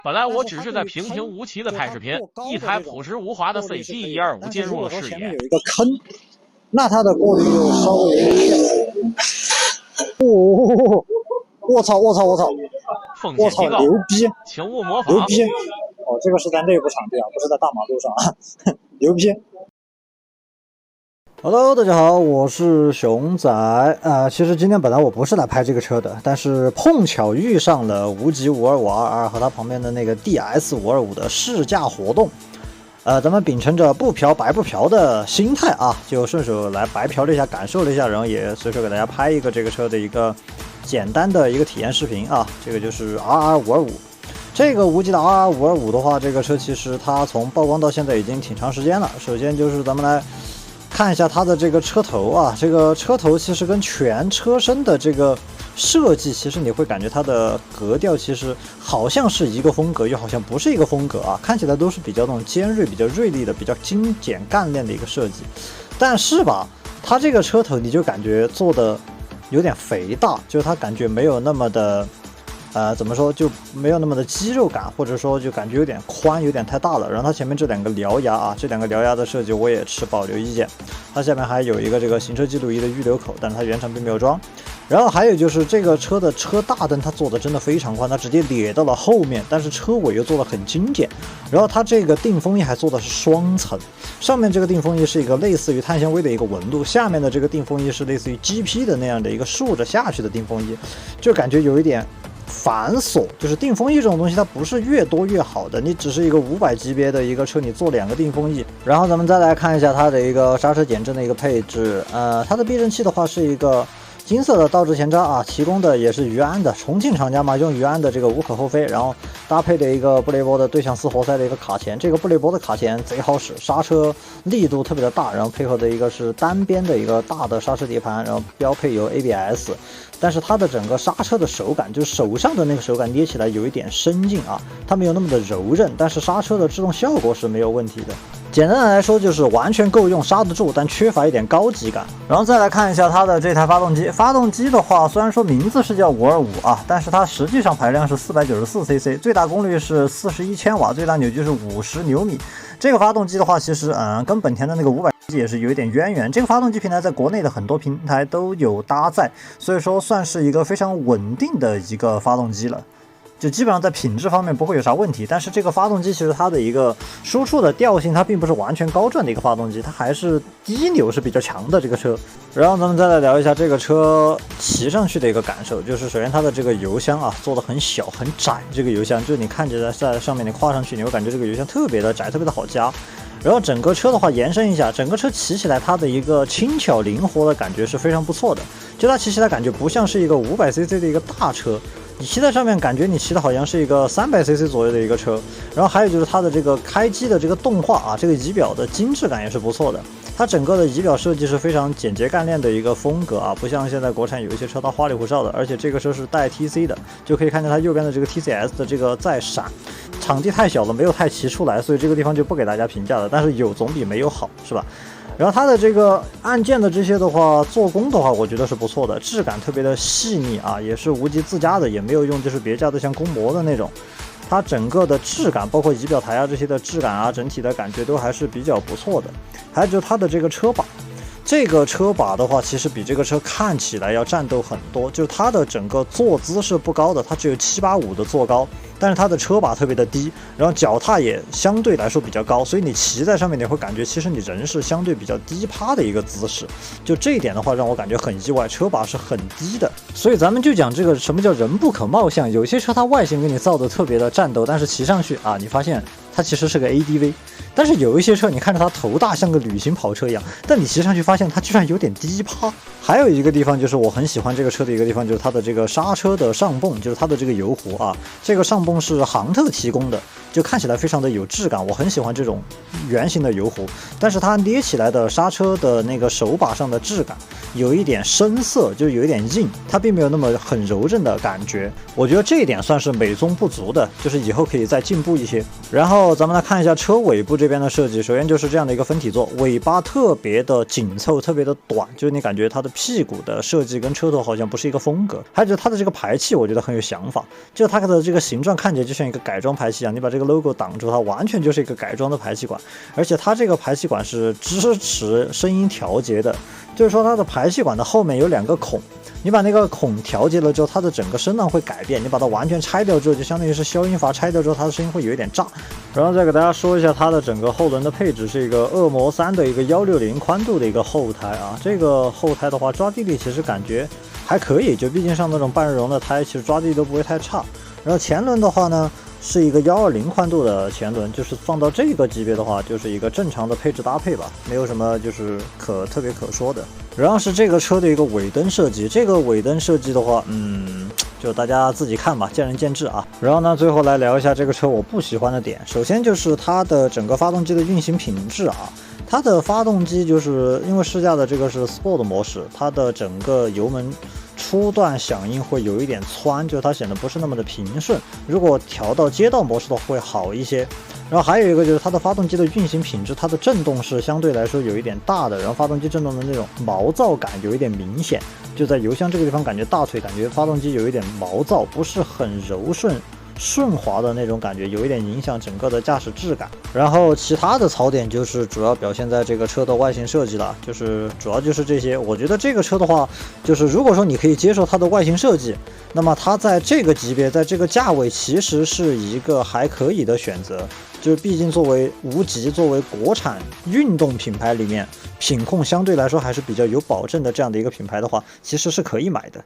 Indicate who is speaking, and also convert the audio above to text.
Speaker 1: 本来我只是在平平无奇的拍视频，一台朴实无华的 CG125 进入了视野。
Speaker 2: 有一个坑，那它的过滤就稍微有点欠。我操！
Speaker 1: 风险提高，
Speaker 2: 牛逼！
Speaker 1: 请勿模仿。
Speaker 2: 牛逼！哦，这个是在内部场地啊，不是在大马路上啊，牛逼！ Hello， 大家好，我是熊仔其实今天本来我不是来拍这个车的，但是碰巧遇上了无极52522和它旁边的那个 DS525的试驾活动，咱们秉承着不嫖白不嫖的心态啊，就顺手来白嫖了一下，感受了一下，然后也随手给大家拍一个这个车的一个简单的一个体验视频啊，这个就是 RR525。 这个无极的 RR525 的话，这个车其实它从曝光到现在已经挺长时间了。首先就是咱们来看一下它的这个车头啊，这个车头其实跟全车身的这个设计，其实你会感觉它的格调其实好像是一个风格，又好像不是一个风格啊，看起来都是比较那种尖锐、比较锐利的、比较精简干练的一个设计。但是吧，它这个车头你就感觉做的有点肥大，就是它感觉没有那么的。怎么说就没有那么的肌肉感，或者说就感觉有点宽，有点太大了。然后它前面这两个獠牙啊，这两个獠牙的设计我也持保留意见。它下面还有一个这个行车记录仪的预留口，但是它原厂并没有装。然后还有就是这个车的车大灯，它做的真的非常宽，它直接咧到了后面，但是车尾又做的很精简。然后它这个定风翼还做的是双层，上面这个定风翼是一个类似于碳纤维的一个纹路，下面的这个定风翼是类似于 GP 的那样的一个竖着下去的定风翼，就感觉有一点繁琐，就是定风翼这种东西，它不是越多越好的。你只是一个500级别的一个车，你做2个定风翼。然后咱们再来看一下它的一个刹车减震的一个配置，它的避震器的话是一个金色的倒置前叉啊，提供的也是余安的，重庆厂家嘛，用余安的这个无可厚非。然后搭配的一个布雷波的对向4活塞的一个卡钳，这个布雷波的卡钳贼好使，刹车力度特别的大，然后配合的一个是单边的一个大的刹车碟盘，然后标配有 ABS。但是它的整个刹车的手感，就是手上的那个手感捏起来有一点生硬啊，它没有那么的柔韧，但是刹车的制动效果是没有问题的。简单的来说就是完全够用，刹得住，但缺乏一点高级感。然后再来看一下它的这台发动机，发动机的话虽然说名字是叫525啊，但是它实际上排量是494cc， 最大功率是41千瓦，最大扭矩是50牛米。这个发动机的话，其实跟本田的那个500也是有一点渊源。这个发动机平台在国内的很多平台都有搭载，所以说算是一个非常稳定的一个发动机了。就基本上在品质方面不会有啥问题，但是这个发动机其实它的一个输出的调性，它并不是完全高转的一个发动机，它还是低扭是比较强的这个车。然后咱们再来聊一下这个车骑上去的一个感受，就是首先它的这个油箱啊做的很小很窄，这个油箱就是你看着在上面你跨上去，你会感觉这个油箱特别的窄，特别的好夹。然后整个车的话延伸一下，整个车骑起来它的一个轻巧灵活的感觉是非常不错的，就它骑起来感觉不像是一个500cc 的一个大车，你骑在上面感觉你骑的好像是一个300cc 左右的一个车。然后还有就是它的这个开机的这个动画啊，这个仪表的精致感也是不错的。它整个的仪表设计是非常简洁干练的一个风格啊，不像现在国产有一些车它花里胡哨的，而且这个车是带 TC 的，就可以看见它右边的这个 TCS 的这个在闪。场地太小了，没有太骑出来，所以这个地方就不给大家评价了。但是有总比没有好，是吧？然后它的这个按键的这些的话，做工的话，我觉得是不错的，质感特别的细腻啊，也是无极自家的，也没有用就是别家的像公模的那种。它整个的质感，包括仪表台啊这些的质感啊，整体的感觉都还是比较不错的。还有就是它的这个车把。这个车把的话，其实比这个车看起来要战斗很多，就是它的整个坐姿是不高的，它只有785的坐高，但是它的车把特别的低，然后脚踏也相对来说比较高，所以你骑在上面你会感觉其实你人是相对比较低趴的一个姿势，就这一点的话让我感觉很意外，车把是很低的。所以咱们就讲这个什么叫人不可貌相，有些车它外形给你造的特别的战斗，但是骑上去啊，你发现它其实是个 ADV。但是有一些车你看着它头大像个旅行跑车一样，但你骑上去发现它居然有点低趴。还有一个地方就是我很喜欢这个车的一个地方，就是它的这个刹车的上泵，就是它的这个油壶啊，这个上泵是杭特提供的，就看起来非常的有质感，我很喜欢这种圆形的油壶。但是它捏起来的刹车的那个手把上的质感有一点深色，就有一点硬，它并没有那么很柔韧的感觉。我觉得这一点算是美中不足的，就是以后可以再进步一些。然后咱们来看一下车尾部这边的设计，首先就是这样的一个分体座，尾巴特别的紧凑，特别的短，就是你感觉它的屁股的设计跟车头好像不是一个风格。还有就是它的这个排气，我觉得很有想法，就它的这个形状看起来就像一个改装排气一样，你把这个 logo 挡住，它完全就是一个改装的排气管，而且它这个排气管是支持声音调节的，就是说它的排气管的后面有2个孔，你把那个孔调节了之后，它的整个声浪会改变，你把它完全拆掉之后，就相当于是消音阀拆掉之后，它的声音会有一点炸。然后再给大家说一下它的整个后轮的配置，是一个恶魔3的一个160宽度的一个后胎啊，这个后胎的话抓地力其实感觉还可以，就毕竟像那种半日绒的胎，其实抓地力都不会太差。然后前轮的话呢，是一个120宽度的前轮，就是放到这个级别的话，就是一个正常的配置搭配吧，没有什么就是特别可说的。然后是这个车的一个尾灯设计，这个尾灯设计的话，就大家自己看吧，见仁见智啊。然后呢，最后来聊一下这个车我不喜欢的点，首先就是它的整个发动机的运行品质啊。它的发动机就是因为试驾的这个是 Sport 模式，它的整个油门初段响应会有一点窜，就是它显得不是那么的平顺。如果调到街道模式的话会好一些。然后还有一个就是它的发动机的运行品质，它的震动是相对来说有一点大的，然后发动机震动的那种毛躁感有一点明显，就在油箱这个地方感觉大腿感觉发动机有一点毛躁，不是很柔顺滑的那种感觉，有一点影响整个的驾驶质感。然后其他的槽点就是主要表现在这个车的外形设计了，就是主要就是这些。我觉得这个车的话，就是如果说你可以接受它的外形设计，那么它在这个级别，在这个价位其实是一个还可以的选择。就是毕竟作为无极，作为国产运动品牌里面品控相对来说还是比较有保证的这样的一个品牌的话，其实是可以买的。